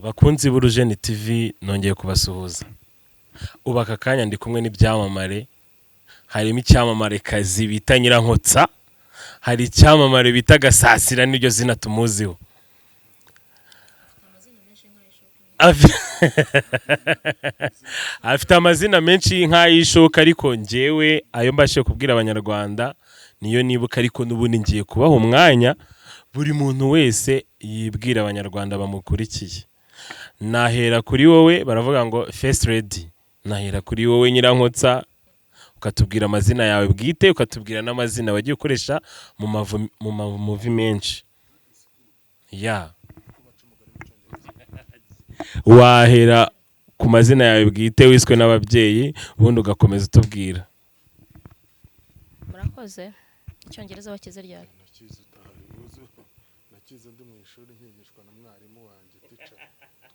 Bakunzi b'Urujeni TV nongeye kubasuhuza. Ubu aka kanya ndi kumwe n'ibyamamare. Harimo icyamamare kazi bita Nyirankotsa, hari icyamamare bita Gasasira n'iryo zina tumuziho. Afite amazina menshi nk'ayishoka, ariko njyewe ayo mbashe kubwira abanyarwanda niyo nibuka, ariko n'ubundi ngiye kubaha umwanya buri muntu wese yibwira abanyarwanda bamukurikiye. Nahera kuri wowe, baravuga ngo first lady. Nahera kuri wowe Nyirankotsa, ukatubwira amazina yawe bwite, ukatubwira n'amazina wagiye ukoresha mu movie menshi. Wahera ku mazina yawe bwite wiswe n'ababyeyi, ubundi ugakomeza utubwira. Murakoze. Icyongereza wakize ryari? Nakize ndi mu ishuri nkigishwa na mwarimu wanjye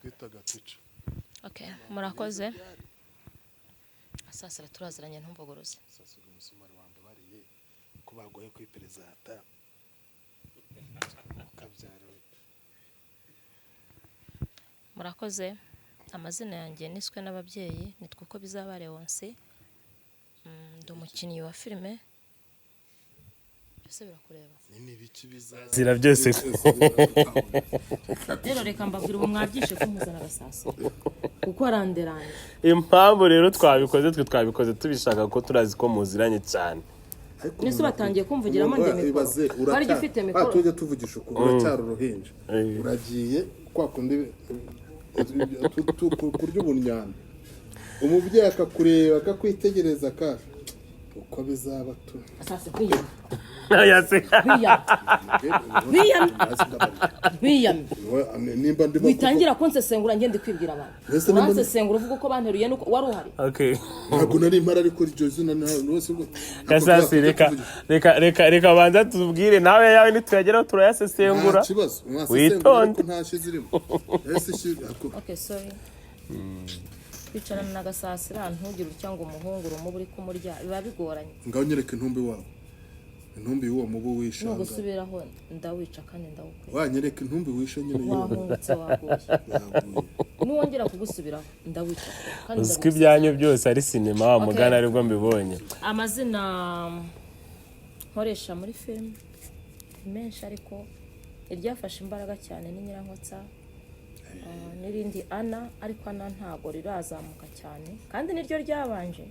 twitaga teacher. Okay, murakoze. Asasira turaziranye ntumvuguruze. Sasura umusumari wambe bariye ko bagoye kwiperezanta. Kabyara. Murakoze. Amazina yanjye niswe n'ababyeyi, nitwa uko bizaba Leonce. Ndi umukinnyi wa filime. Byose birakureba. Ni biki bizaza? Zira byose. Rero reka mbabwira ubu mwabyishe ko muzana Gasasa. Kuko aranderanye. Impamvu rero twabikoze tubishaka ko turazi ko muziranye cyane. Nese batangiye kumvugiramo ndemeko. Bari gifite mikoro. Tujye tuvugisha uko uracyari uruhinja. Uragiye kwa kundi kurya ubunyana. Umubyeyi akakureba akakwitegereza ka uko bizaba tu. Asase kwiye. Biyam. Nimba ndimo witangira konsesengura ngende kwibwira abantu. Konsesengura uvuga ko banteruye nuko wari uhari. Okay. Ntabwo nari impara ariko iryo zina rwose ubwo. Gasasi reka banza tubwire nawe yawe nituyageraho turayasesengura. Kibazo. Witonde. Ntashe zirimo. Okay, sorry. Kwicarana na Gasasira ntugire cyangwa umuhungu rumuburi kumurya biba bigoranye. Ngaho nyereke intumbi wawe. Intumbi y'uwo mubu wisha. No gusubiraho ndawica kandi ndawukwe. Wanyereka intumbi wisha nyine wahungutse waguye. Nuwongera kugusubiraho ndawica kandi uziko ibyanyu byose ari sinema wa mugana aribwo mbibonye. Amazina nkoresha muri film menshi, ariko iryafashe imbaraga cyane ni Nyirankotsa. Nirindi Ana, ariko Ana ntago rirazamuka cyane kandi niryo ryabanje.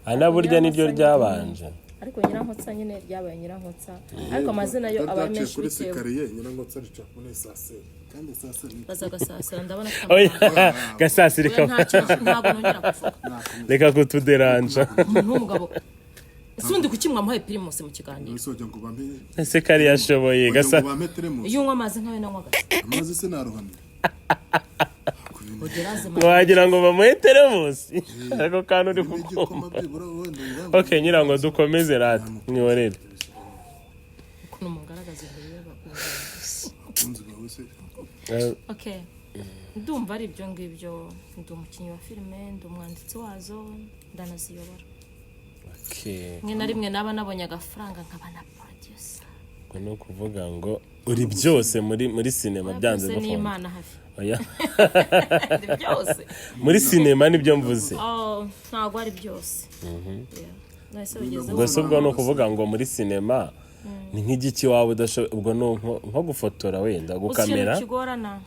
Ana burya niryo ryabanje. Ariko Nyirankotsa nyine ryabaye Nyirankotsa. Ariko amazina yo aba menshi kuri sikariye Nyirankotsa rica kuri Sasira. Kandi Sasira baza Gasasira ndabona ko Gasasira ntago nongera kuvuga. Reka kutuderanja. N'umugabo Sundi kukimwa muhaye Primus mu kiganiro. Nisojya ngo bamenye. Ese kari yashoboye Gasa. Iyo unywa amazi nkawe nanywa Gasa. Amazi se naruhamye. Wagira ngo bamuhe teremusi. Ariko kandi uri kuko. Okay, nyira ngo dukomeze rati mwiborere. Kuno mugaragaza imbere y'abakunzi. Okay. Ndumva ari ibyo ngibyo, ndi umukinnyi wa filime, ndi umwanditsi wazo, ndanaziyobora. Okay. Mwe na rimwe naba nabonye agafaranga nkabana producer. Ko no kuvuga ngo uri byose muri sinema byanze no Imana hafi. Oya. Byose. Muri sinema nibyo mvuze. Ntago ari byose. Nase ugeze. Gusa ubwo no kuvuga ngo muri sinema ni nk'igiki wawe ubwo nko gufotora wenda gukamera. Ushye kigorana.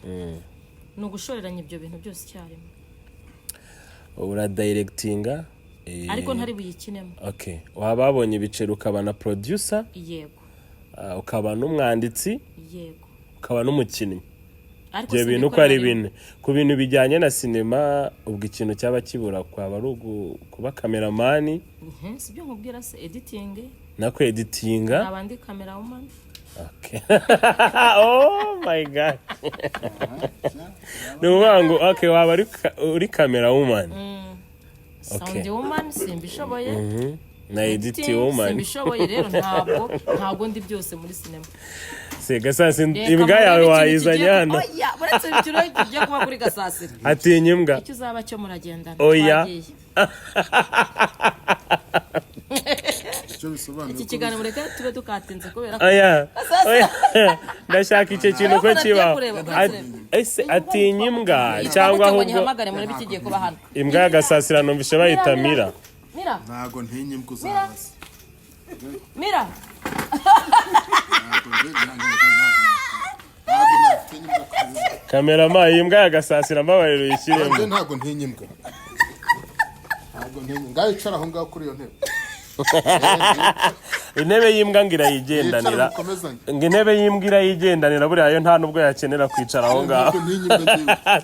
No gushoreranya ibyo bintu byose cyarimo. Ura directinga ariko ntari buyikinemo. Okay. Wababonye ibicero ukaba na producer? Yego. Ukaba n'umwanditsi? Yego. Ukaba n'umukinnyi? Ariko bintu ko ari bine. Ku bintu bijyanye na sinema ubwo ikintu cyaba kibura kwaba ari kuba cameraman. Sibyo nkubwira se editing. Nako editinga? Abandi camera woman. Okay. Oh my god. Nuwango okay waba uri camera woman. Sound woman simbishoboye. Na edit woman simbishoboye rero ntabwo ndi byose muri sinema. Se Gasasi imbwa yawe wayizanye hano. Oya buretse ibiciro kijya kuba kuri Gasasi. Atinya imbwa. Icyo uzaba cyo muragendana. Oya. icyo bisobanuye. iki kiganiro reka tube dukatinze kubera ko oya ndashaka icyo kintu ko kibaho ese atinya imbwa cyangwa ahubwo nyihamagare muri bikigiye kuba hano imbwa y'agasasira numvise bayita Mira ntago ntinya imbwa uzabaza Mira kamerama imbwa y'agasasira mbabarira uyishyiremo ntago ntinya imbwa ngaho icara aho ngaho kuri iyo ntebe intebe y'imbwa ngo irayigendanira ngo intebe y'imbwa irayigendanira buriya yo nta nubwo yakenera kwicara aho ngaho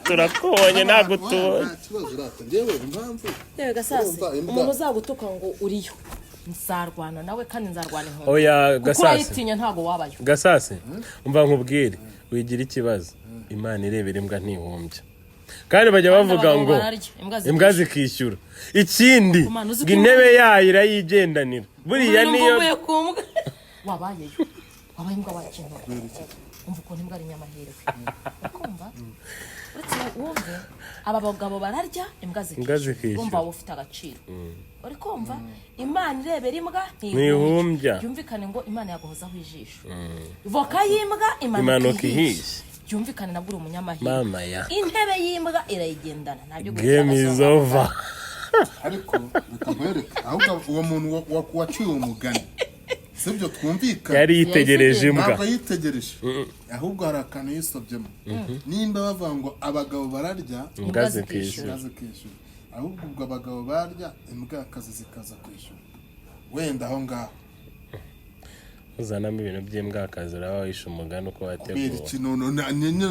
turakubonye ntabwo tubonye yewe gasasi umuntu uzagutuka ngo uriyo nzarwana nawe kandi nzarwana inkono oya gasasi kuko urayitinya ntago wabayo gasasi umva nkubwire wigira ikibazo Imana irebera imbwa ntihumbya kandi bajya bavuga ngo imbwa zikishyura ikindi ngo intebe yayo irayigendanira buriya niyo wabayeyo wabaye imbwa wakintu umva ukuntu imbwa ari nyamahirwe ukumva uretse wumve aba bagabo bararya imbwa zikishyura umva wowe ufite agaciro uri kumva Imana irebera imbwa ntihumbya yumvikane ngo Imana yaguhozaho ijisho voka y'imbwa imanuka ihishe byumvikane nabwo uri umunyamahirwe intebe y'imbwa irayigendana ntabyo game is over ariko bikwereka ahubwo uwo muntu waciye umugani sibyo twumvikana yari yitegereje imbwa ntabwo yitegereje ahubwo hari akantu yisobyemo nimba bavuga ngo abagabo bararya imbwa zikishyura ahubwo ubwo abagabo barya imbwa akazi zikaza kwishyura wenda aho ngaho uzanamo ibintu by'imbwa akazi uraba wishe umugani uko wateguwe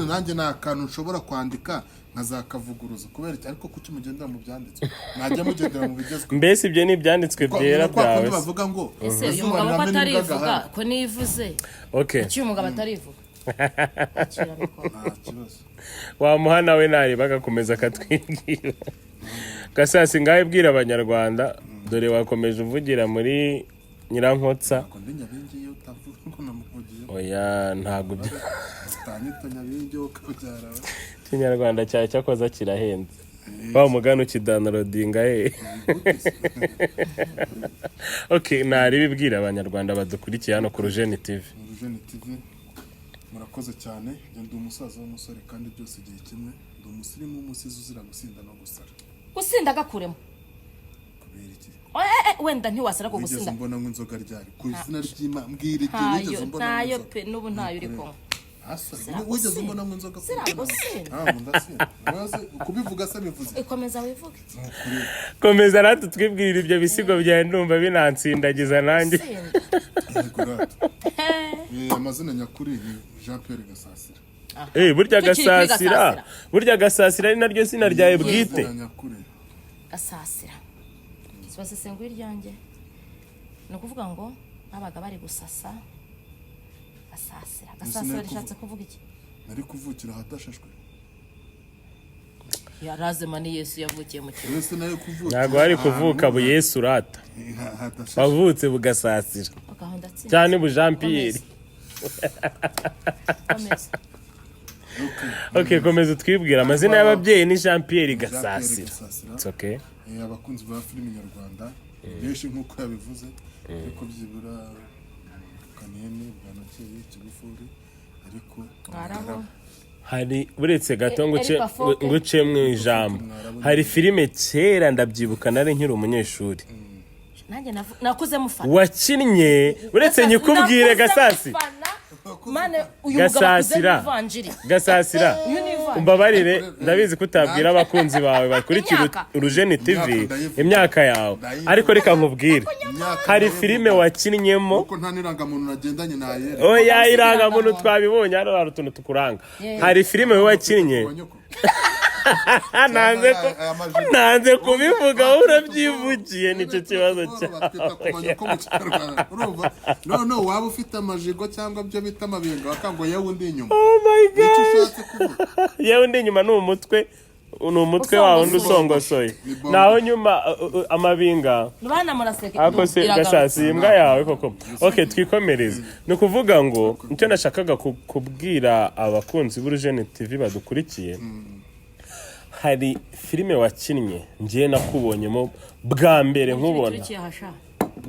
nanjye nta kantu ushobora kwandika nkazakavuguruza kubera iki ariko kuki mugendera mu byanditswe mwajya mugendera mu bigezweho mbese ibyo ni ibyanditswe byera byawe bavuga ngo ese uyu mugabo ko atarivuga ko nivuze iki uyu mugabo atarivuga wamuha nawe nareba agakomeza akatwibwira gasasi ngaho ibwira abanyarwanda dore wakomeje uvugira muri Nyirankotsa oya ntago Kinyarwanda cyawe cyakoza kirahenze wa mugano kidownloadinga okay nari bibwira abanyarwanda badukurikiye hano ku Rujeni TV murakoze cyane ndi umusaza w'umusore kandi byose igihe kimwe ndi umusirimu umusizi uzira gusinda no gusara gusinda gakuremo wenda ntiwasara ko gusinda mbona ngo inzoga ryari ku izina ry'Imana mbwira igihe wigeze mbona ntayo pe n'ubu ntayo uri kumwe wigeze mbona ngo inzoga ndasinda kubivuga se bivuze komeza wivuge komeza natwe twibwirira ibyo bisigo byawe ndumva binansindagiza nanjye amazina nyakuri ni Jean Pierre Gasasira burya Gasasira ari naryo zina ryawe bwite Gasasira basesengura iryanjye ni ukuvuga ngo babaga bari gusasa gasasira rishatse kuvuga iki nari kuvukira ahatashashwe yarazema ni Yesu yavukiye mu kigo ntabwo hari kuvuka bu Yesu urata wavutse bugasasira cyane bu Jean Pierre okay komeza utwibwira amazina y'ababyeyi ni Jean Pierre Gasasira it's okay abakunzi ba filime nyarwanda benshi nk'uko yabivuze ariko byibura Kanene Bwanakeye Kigufuri ariko hari buretse gato nguce mu ijambo hari filime kera ndabyibuka nari nkiri umunyeshuri nanjye nakuze mufana wakinnye uretse nyikubwire Gasasi Gasasira umbabarire ndabizi kutabwira abakunzi bawe bakurikira Urujeni TV imyaka yawe ariko reka nkubwire hari filime wakinnyemo kuko nta nirangamuntu nagendanye naye oya irangamuntu twabibonye hano hari utuntu tukuranga hari filime wakinnye nanze kubivuga urabyivugiye nicyo kibazo cyawe no waba ufite amajigo cyangwa byo bita amabenga bakango yewe undi inyuma oh my god yewe undi inyuma ni umutwe wawe undi usongosoye naho nyuma amabinga ako se Gasasi imbwa yawe koko okay twikomereze ni ukuvuga ngo nicyo nashakaga kubwira abakunzi b'Urujeni TV badukurikiye hari filime wakinnye ngiye nakubonyemo bwa mbere nkubona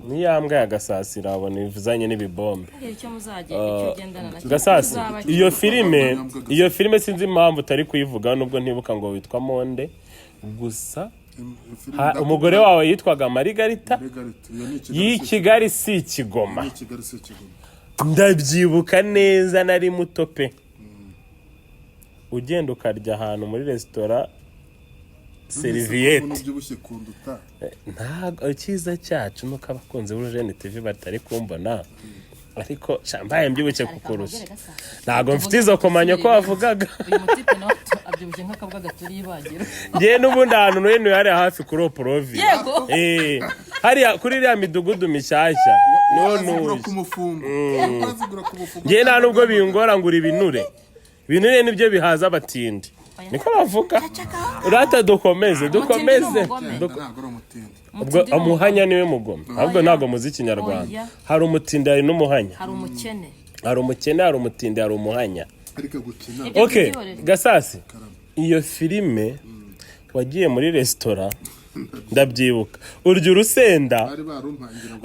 niyambwa ya Gasasira abona ivuzanye n'ibibombe. icyo muzajya icyo ugendana na Gasasi iyo filime sinzi impamvu utari kuyivuga nubwo ntibuka ngo witwa Monde gusa umugore wawe yitwaga Marigarita y'i Kigali si Kigoma ndabyibuka neza nari muto pe ugenda ukarya ahantu muri resitora serviette ntago icyiza cyacu nuko abakunzi b'Urujeni TV batari kumbona ariko shambaye mbyibuke kukurusha ntago mfite izo komanya ko wavugaga uyu mutipe nawe abyibuje nk'akabwa gaturi ibagiro ngiye n'ubundi ahantu n'uyu yari hafi kuri Oporovi hariya kuri iriya midugudu mishyashya none ngiye nta nubwo bingora ngura ibinure nibyo bihaza abatindi niko bavuga urata dukomeze ubwo umuhanya niwe mugome ahubwo ntabwo muzi Ikinyarwanda hari umutindi hari n'umuhanya hari umukene hari umutindi hari umuhanya okay Gasasi iyo filime wagiye muri resitora ndabyibuka urya urusenda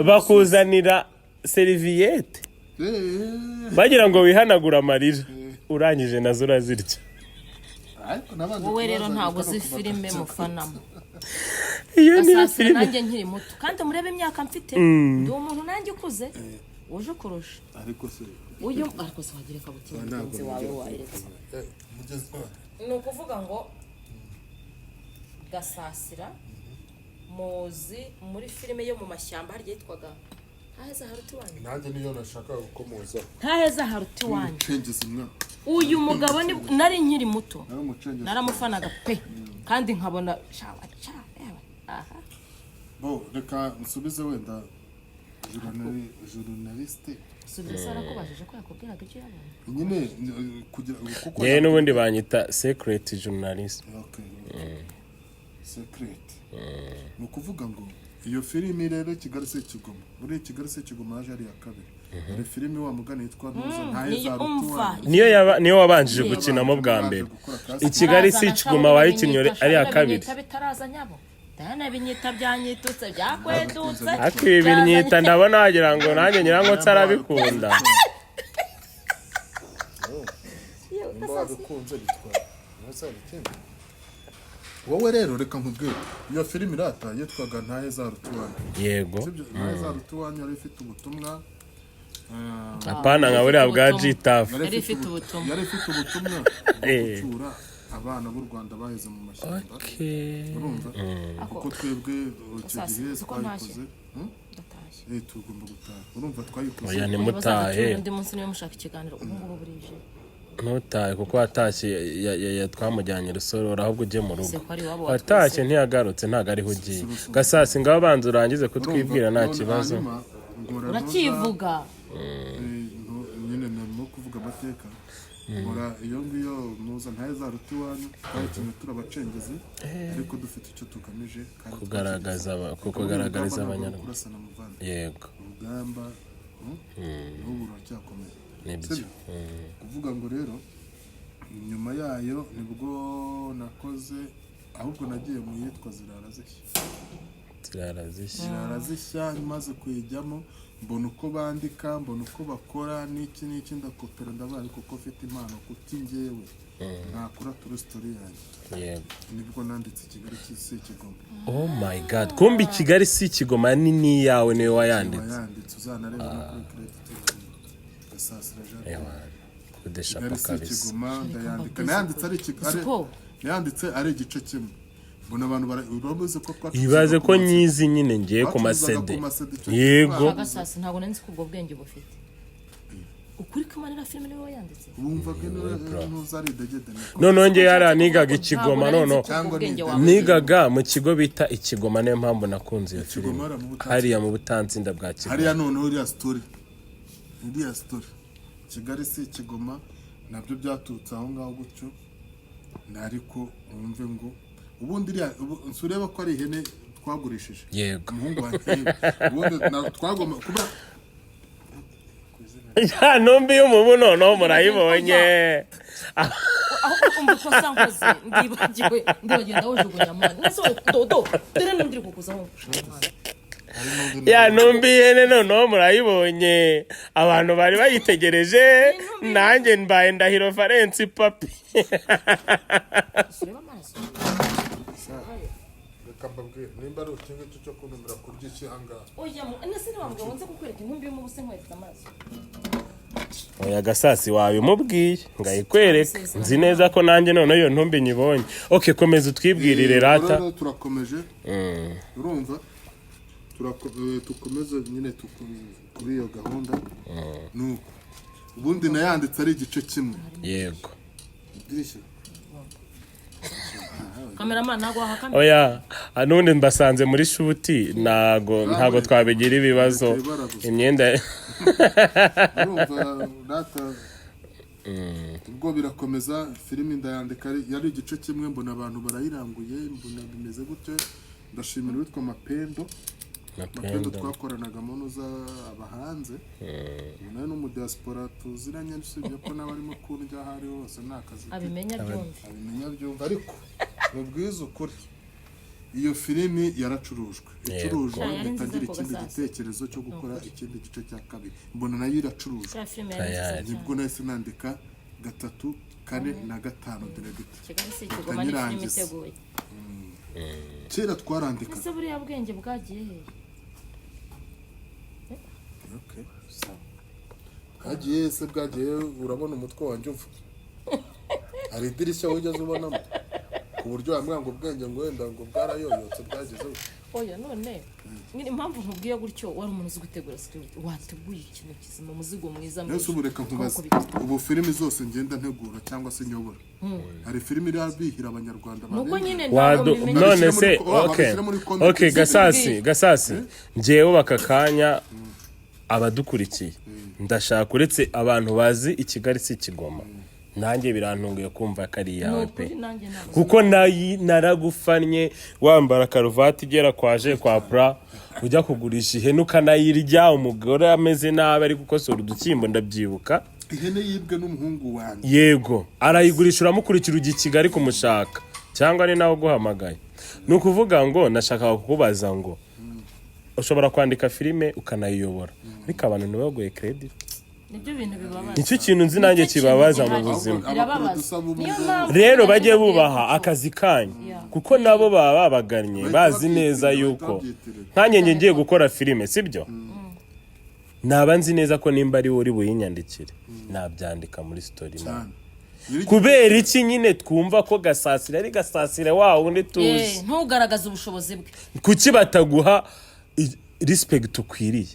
bakuzanira serviette bagira ngo wihanagura amarira urangije nazo urazirya wowe rero ntabwo uzi filime mufanamo iyo ni filime nanjye nkiri muto kandi murebe imyaka mfite ndi umuntu nanjye ukuze uje kurusha ariko se wagira kabutinzi mugenzi wawe wayiretse ni ukuvuga ngo Gasasira muzi muri filime yo mu mashyamba harya yitwaga Ntaheza Haruta Iwanyu nanjye niyo nashaka gukomoza Ntaheza Haruta Iwanyu uyu mugabo nari nkiri muto naramufanaga pe kandi nkabona reka nsubize wenda journaliste subisa nakubajije ko yakubwiraga icyo yabonye nyine kugira kuko n'ubundi banyita secret journalist secret ni ukuvuga ngo iyo filimi rero Kigali se Kigoma muri Kigali se Kigoma haje ari ya kabiri hari filimi wa mugani yitwa Ntuza Ntaheza Haruta Iwanyu niyo wabanjije gukinamo bwa mbere Kigali se Kigoma wayikinnye ari ya kabiri bitaraza nyabo dana binyita byanyitutse byakwedutse akibinyita ndabona wagira ngo nanjye nyirango tsarabikunda wowe rero reka nkubwire iyo filimi irata yitwaga Ntaheza Haruta Iwanyu yego Ntaheza Haruta Iwanyu yari ifite ubutumwa apana nka buriya bwa G-Tough yari ifite ubutumwa gucura abana b'u Rwanda baheze mu mashyamba urumva kuko twebwe icyo gihe twayikoze tugomba gutaha urumva twayikoze oya ni mutahe undi munsi niyo mushaka ikiganiro ubu ngubu burije ntutahe kuko watashye twamujyanye Rusororo ahubwo ujye mu rugo watashye ntiyagarutse ntago ariho ugiye Gasasi ngaho banza urangize kutwibwira nta kibazo urakivuga nyine no kuvuga amateka nkora iyo ngiyo Ntuza Ntaheza Haruta Iwanyu twayikinnye turabacengezi ariko dufite icyo tugamije kugaragariza abanyarwanda yego urugamba n'ubu ruracyakomeye nibyo kuvuga ngo rero nyuma yayo nibwo nakoze ahubwo nagiye mu yitwa Zirara Zishya maze kuyijyamo mbona uko bandika mbona uko bakora n'iki ndakopera ndabaye kuko mfite impano kuti njyewe nakora turu story yanjye yego nibwo nanditse Kigali si Kigoma oh my god kumbi Kigali si Kigoma ni yawe niwe wayanditse uzanareba no kuri credit Gasasira Jean kudesha pakabisi Kigoma ndayandika nayanditse ari igice kimwe mbona abantu barabuze ko ibaze ko nyizi nyine ngiye ku masede yego Gasasi ntabwo nanzi ko ubwo bwenge bufite ukuri kamanira filime niwe wayanditse wumva ko ntuzari degede none ngiye yaranigaga Ikigoma nigaga mu kigo bita Ikigoma niyo mpamvu nakunze iyo filime hariya mu butansinda bwa Kigoma hariya none uriya story Kigali si Kigoma nabyo byatutse aho ngaho gutyo nariko wumve ngo ubundi nsureba ko ari ihene twagurishije yego umuhungu wanjye ubundi twagoma kuba numbi y'umubu noneho murayibonye aho kumva ko sankoze ndibagiwe ndajugunya amana nese dodo dore ndiri kukuzaho ya numbi ihene noneho murayibonye abantu bari bayitegereje nanjye mbaye Ndahiro Valence papi nimba ari ukinga cyo kunumira kurya ikihanga oya nese ntabwo wonze kukwereka intumbi yo mu buse nkwereka amaso oya gasasi wawe umubwiye ngayikwereka nzi neza ko nanjye none iyo ntumbi nyibonye okay komeza utwibwirire rata turakomeje urumva tukomeze nyine kuri iyo gahunda nuko ubundi nayanditse ari igice kimwe yego cameraman nago hakamera oya none mbasanze muri shuti ntago twabigira ibibazo imyenda urumva data ubwo birakomeza filimi ndayandika yari igice kimwe mbona abantu barayiranguye mbona bimeze gute ndashimira witwa Mapendo twakoranaga munoza abahanze nayo no mu diaspora tuziranye n'usibye ko n'abarimo kurya hari hose nakazi abimenya byumva ariko mubwiza ukuri iyo filimi yaracurujwe icurujwe bitagira ikindi gitekerezo cyo gukora ikindi gice cya kabiri mbona nayo iracurujwe nibwo nahise nandika 3, 4 na 5 diregiti kera twarandika ese buriya bwenge bwagiye kagiye se bwagiye urabona umutwe wanjye uva hari idirishya wigeze ubonamo ku buryo wambwira ngo ubwenge ngo wenda ngo bwarayoyotse bwagezeho oya none nyine impamvu nkubwiye gutyo wari umuntu uzi gutegura script wateguye ikintu kizima umuzigo mwiza mwese ubu reka nkubaze ubu filimi zose ngenda ntegura cyangwa se nyobora hari filimi iri bihira abanyarwanda nuko nyine none se okay gasasi njyewe bakakanya abadukurikiye ndashaka uretse abantu bazi i Kigali si Kigoma nanjye birantunguye kumva kari yawe pe kuko naragufanye wambara karuvati igera kwaje kwa pra ujya kugurisha ihene ukanayirya umugore ameze nabi ari gukosora udukimbo ndabyibuka ihene yibwe n'umuhungu wanjye yego arayigurisha uramukurikira ujya i Kigali kumushaka cyangwa ni nawe guhamagaye ni ukuvuga ngo nashaka kukubaza ngo ushobora kwandika filime ukanayiyobora ariko abantu ntibaguye credit nibyo bintu bibabaza nicyo kintu nzi nanjye kibabaza mu buzima rero bajye bubaha akazi kanyu kuko nabo baba babagannye bazi neza yuko nkanjye ngiye gukora filime sibyo naba nzi neza ko nimba ari uri buyinyandikire nabyandika muri story kubera iki nyine twumva ko gasasira ari gasasira wawo undi tuzi ntugaragaza ubushobozi bwe kuki bataguha respect ukwiriye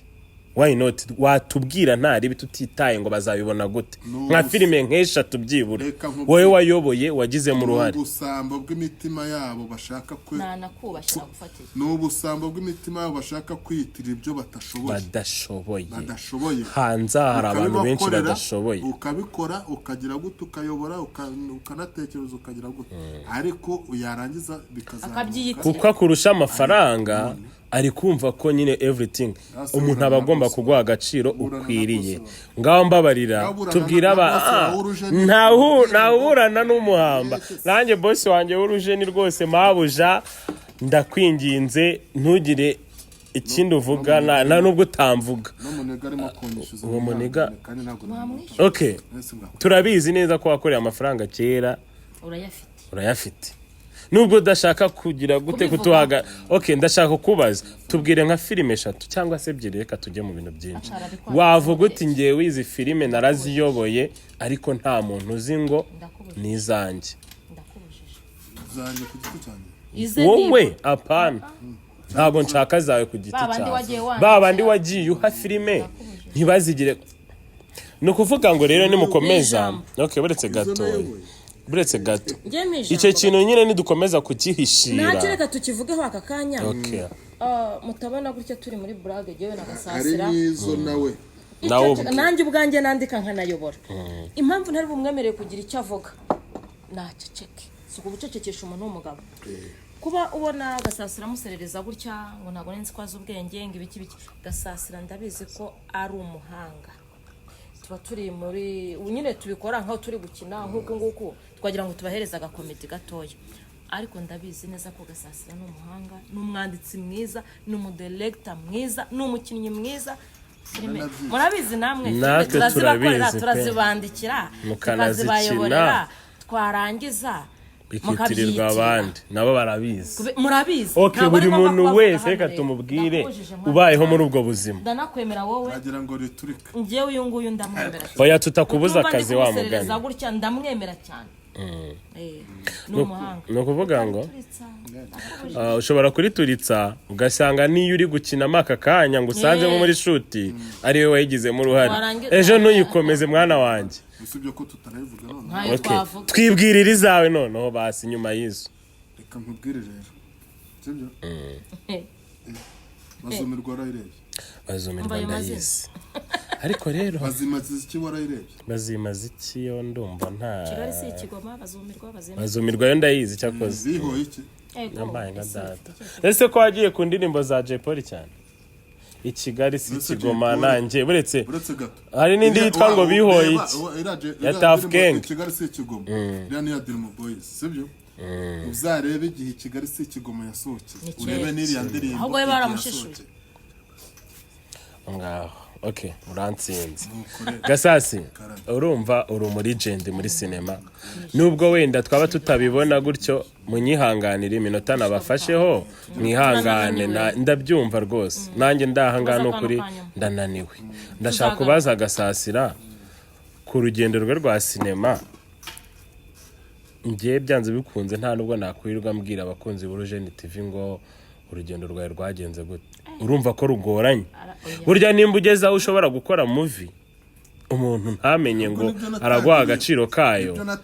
why not watubwira ntari bitutitaye ngo bazabibona gute nka filime nk'eshatu byibura wowe wayoboye wagize mu ruhare ubusambo bw'imitima yabo bashaka nakubashira gufatira n'ubusambo bw'imitima yabo bashaka kwitira ibyo badashoboye hanze hari abantu benshi badashoboye ukabikora ukagira gute ukayobora ukanatekereza ukagira gute ariko yarangiza bikazamuka kuko akurusha amafaranga ari kumva ko nyine everything umuntu aba agomba kuguha agaciro ukwiriye ngaho mbabarira tubwira ntawuburana n'umuhamba nanjye boss wanjye w'uruje ni rwose mabuja ndakwinginze ntugire ikindi uvuga na nubwo utamvuga uwo muniga okay turabizi neza ko wakoreye amafaranga kera urayafite nubwo udashaka kugira gute kutuhaga okay ndashaka kubaza tubwire nka filime 3 cyangwa se 2 reka tujye mu bintu byinshi wavuga uti ngewe izi filime naraziyoboye ariko nta muntu uzi ngo nizanjye zanye ku giti cyane wowe apana ntabwo nshaka zawe ku giti cyawe babandi wagiye uha filime ntibazigire no kuvuga ngo rero nimukomeza okay buretse gato icyo kintu nyine nidukomeza kukihishira nakireka tukivugeho aka kanya okay mutabona gutya turi muri brage jewe na gasasira ari nizo nawe nanjye ubwanjye nandika nkanayobora impamvu ntari bumwemereye kugira icyo avuga naceceke suko gucecekesha umuntu w'umugabo kuba ubona gasasira muserereza gutya ngo ntabwo nenzi kwaza ubwenge ngo ibiki gasasira ndabizi ko ari umuhanga tuba turi muri nyine tubikora nkaho turi gukina nk'uko nguko twagira ngo tubahereza agakomedi gatoya ariko ndabizi neza ko Gasasira ni umuhanga, ni umwanditsi mwiza, ni umudirector mwiza, ni umukinnyi mwiza. Murabizi namwe turazibakorera, turazibandikira, tukazibayoborera, twarangiza bikitirirwa abandi nabo barabizi. Murabizi okay, buri muntu wese reka tumubwire ubayeho muri ubwo buzima. Ndanakwemera wowe agira ngo riturika ngewe uyu nguyu ndamwemera. Oya tutakubuza akazi wa mugani gutya ndamwemera cyane. Ni umuhanga. No kuvuga ngo ushobora kurituritsa ugasanga niyo uri gukinamo aka kanya ngo usanzemo muri shuti ari we wayigizemo uruhare, ejo ntuyikomeze mwana wanjye. usibye ko tutanayivuga none. Okay, twibwirira izawe noneho basi nyuma y'izo. Reka nkubwire rero sibyo bazumirwa warayirebye. Bazumirwa ndayizi ariko rero bazimaze iki warayirebye? bazimaze iki yo ndumva nta Kigali si ikigoma, bazumirwa yo ndayizi cyakoze. Bihoye iki? Yambaye nka data. Ese ko wagiye ku ndirimbo za Jay Polly cyane? I Kigali si ikigoma nanjye buretse hari n'indi yitwa ngo bihoye iki ya Tough Gang. Kigali si ikigoma iriya ni ya Dream Boys sibyo? Uzarebe igihe Kigali si ikigoma yasohotse urebe n'iriya ndirimbo ahubwo baramushishuye ngaho. Okay, urantsinze Gasasi. Urumva uri muri legend muri sinema, nubwo wenda twaba tutabibona gutyo, munyihanganira iminota nabafasheho, mwihangane ndabyumva rwose. Nanjye ndahangana ukuri ndananiwe. Ndashaka kubaza Gasasira ku rugendo rwe rwa sinema. Ngiye byanze bikunze nta nubwo nakwirirwa mbwira abakunzi b'Urugendo TV ngo urugendo rwawe rwagenze gute. Urumva ko rugoranye. Burya nimba ugeze aho ushobora gukora movie umuntu ntamenye ngo araguha agaciro kayo.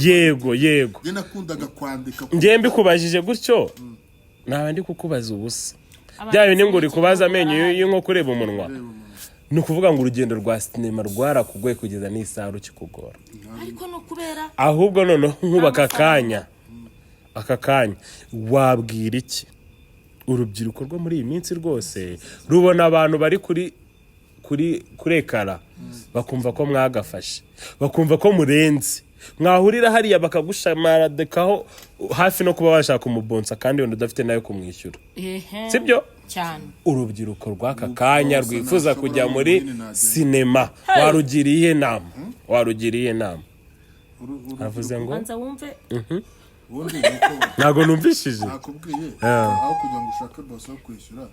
Yego je nakundaga kwandika ngiye mbikubajije gutyo nawe ndi kukubaza ubusa. Byayo ni ngo uri kubaza amenyo y'inko kureba umunwa. Ni ukuvuga ngo urugendo rwa sinema rwarakugoye kugeza n'isaha rukikugora. Ariko no kubera ahubwo none nkubaka aka kanya wabwira iki urubyiruko rwo muri iyi minsi rwose rubona abantu bari kurekara bakumva ko mwagafashe, bakumva ko murenze, mwahurira hariya bakagushamadekaho hafi no kuba washaka umubonsa kandi wenda udafite nayo kumwishyura. Sibyo cyane urubyiruko rw'aka kanya rwifuza kujya muri sinema warugiriye inama avuze ngo anza wumve ntago numvishije nakubwiye aho kugira ngo ushake boss yo kwishyura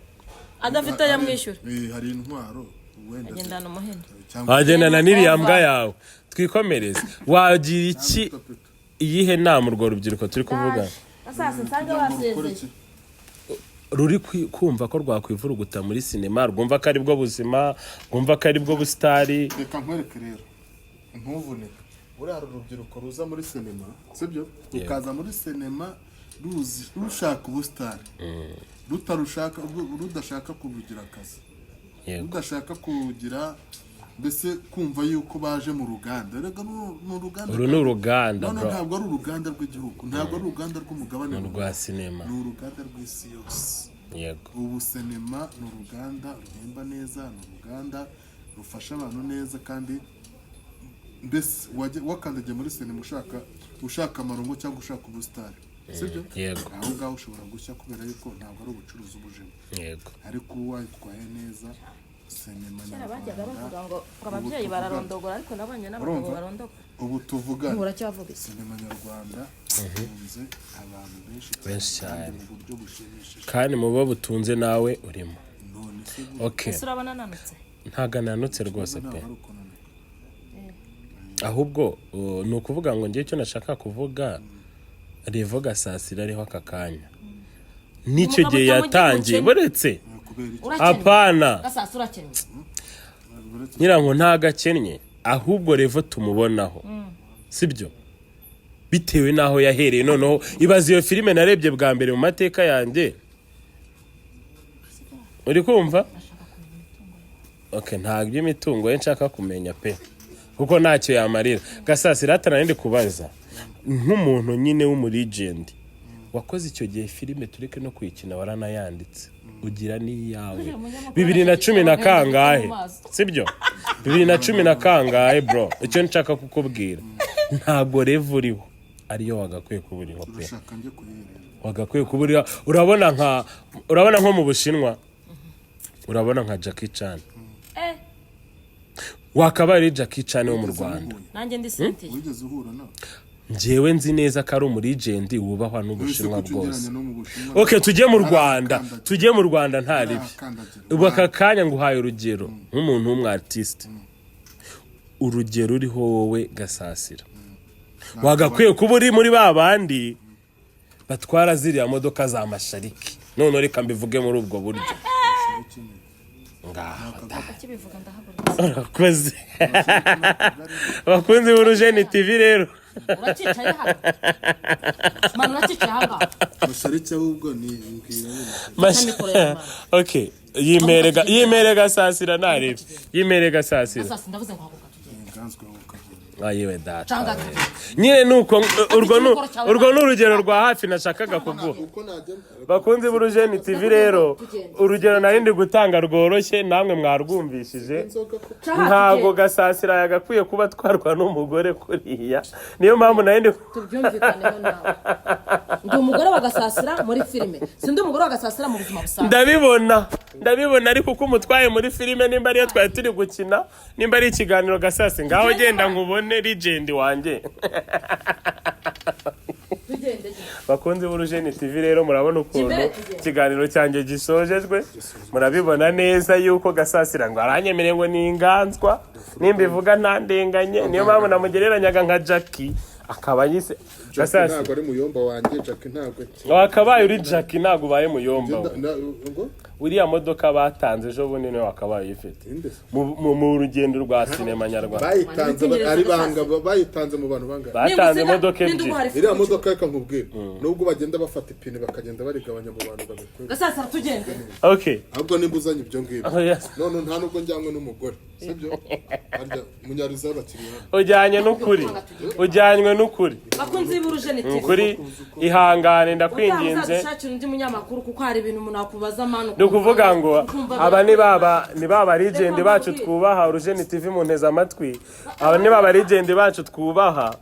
adafite yamwishyura hari intwaro wenda agendana umuhenda wagendana n'iriya mbwa yawe. Twikomereze, wagira iki iyihe nama urwo rubyiruko turi kuvuga asasa nsanga basezeye ruri kumva ko rwakwivuruguta muri sinema, rwumva ko ari bwo buzima, rwumva ko ari bwo busitari? Reka nkwereke rero ntuvunike. Uriya urubyiruko ruza muri sinema sibyo rukaza muri sinema rushaka ubusitari, rudashaka kubugira akazi, rudashaka kugira mbese kumva yuko baje mu ruganda. Rega n'uruganda, uru ni uruganda bro. Ntabwo ari uruganda rw'igihugu, ntabwo ari uruganda rw'umugabane rwa sinema, ni uruganda rw'isi yose. Yego, ubu sinema ni uruganda ruhemba neza, ni uruganda rufasha abantu neza, kandi mbese wakandagiye muri sinema ushaka amarongo cyangwa ushaka ubusitari sibyo? Yego, aho ngaho ushobora gushya kubera yuko ntabwo ari ubucuruzi ubujemo. Yego, ariko wayitwaye neza sinema bajyaga bavuga ngo ababyeyi bararondogora ariko nabanye n'abagabo barondogora. Ubu tuvuga uracyavuga sinema nyarwanda itunze abantu benshi cyane mu buryo bushimishije, kandi mu bo butunze nawe urimo. none se okay, urabona nanutse? Ntago nanutse rwose pe, ahubwo ni ukuvuga ngo ngiye icyo nashaka kuvuga Revo Gasasira ariho aka kanya nicyo gihe yatangiye buretse apana Gasasira urakennye nyirango ntagakennye, ahubwo Revo tumubonaho sibyo, bitewe naho yahereye. Noneho ibaze iyo filime narebye bwa mbere mu mateka yanjye, uri kumva? Okay, ntabwo by'imitungo ye nshaka kumenya pe, kuko ntacyo yamarira. Gasasira atanandi kubaza nk'umuntu nyine w'umulegend wakoze icyo gihe filime tureke no kuyikina waranayanditse ugira n'iyawe 2010 na kangahe sibyo? 2010 na kangahe bro, icyo nshaka kukubwira ntago Revo uriho ariyo wagakwiye kuba uriho pe. Urashaka njye kuyireba. Wagakwiye kuba uriho. Urabona nko mu Bushinwa. Urabona nka Jackie Chan. Wakaba ari Jackie Chan wo mu Rwanda. Nanjye ndi Cynthia. Wigeze uhura nawe? Njyewe nzi neza ko ari umurigent wubahwa n'Ubushinwa bwose. Okay, tujye mu Rwanda nta ribi. Ubu aka kanya nguhaye urugero nk'umuntu w'umwartiste. Urugero uriho wowe Gasasira. Wagakwiye kuba uri muri babandi batwara ziriya modoka za mashariki. None reka mbivuge muri ubwo buryo. Akibivuga ndahaguruka. Urakoze. Bakunzi b'Urujeni TV rero. Uracicaye hano. Mama uracicaye hano. Mashariki ahubwo ni mbwira. Okay, yimere Gasasira narebe. Yimere Gasasira. Gasasira ndavuze ngo haguruka tugende. Nganzwe ukagenda. Ayiwe data. Nyine nuko urwo n'urugero rwa hafi nashakaga kuguha. Bakunzi b'Urujeni TV rero, urugero narindi gutanga rworoshye namwe mwarwumvishije. Ntago Gasasira yagakwiye kuba twarwa n'umugore kuriya. Niyo mpamvu narindi tubyumvikaneho nawe. Ndi umugore wa Gasasira muri filime. Sindi umugore wa Gasasira mu buzima busanzwe. Ndabibona ariko uko umutwaye muri filime nimba ariyo twari turi gukina, nimba ari ikiganiro Gasasi ngaho genda nkubone legend wanjye. Bakunzi b'Urujeni TV rero murabona ukuntu ikiganiro cyanjye gisojejwe. Murabibona neza yuko Gasasira ngo aranyemereye ngo ni inganzwa. Nimba ivuga ntandenganye. Niyo mpamvu namugereranyaga nka Jackie. Akaba yise Gasasi ntago ari muyomba wanjye Jackie ntago. Wakabaye uri Jackie ntago ubaye muyomba. Uriya modoka batanze ejo bundi niwe wakabaye ifite. Mu rugendo rwa sinema nyarwanda. Bayitanze ari banga bayitanze mu bantu banga. Batanze modoka ebyiri. Iriya modoka reka nkubwire. Nubwo bagenda bafata ipine bakagenda barigabanya mu bantu babikora. Gasasa tugende. Okay. Ahubwo nimbuzanye ibyo ngibyo. None nta nubwo njyanywe n'umugore. Sibyo? Arya munyariza bakiriya. Ujyanywe n'ukuri. Bakunzi b'Urujeni TV. Ukuri ihangane ndakwinginze. Uzashakira undi munyamakuru kuko hari ibintu umuntu akubaza amano. Kuvuga ngo aba ni baba legend bacu twubaha Urujeni TV mu nteza amatwi. Aba ni baba legend bacu twubaha.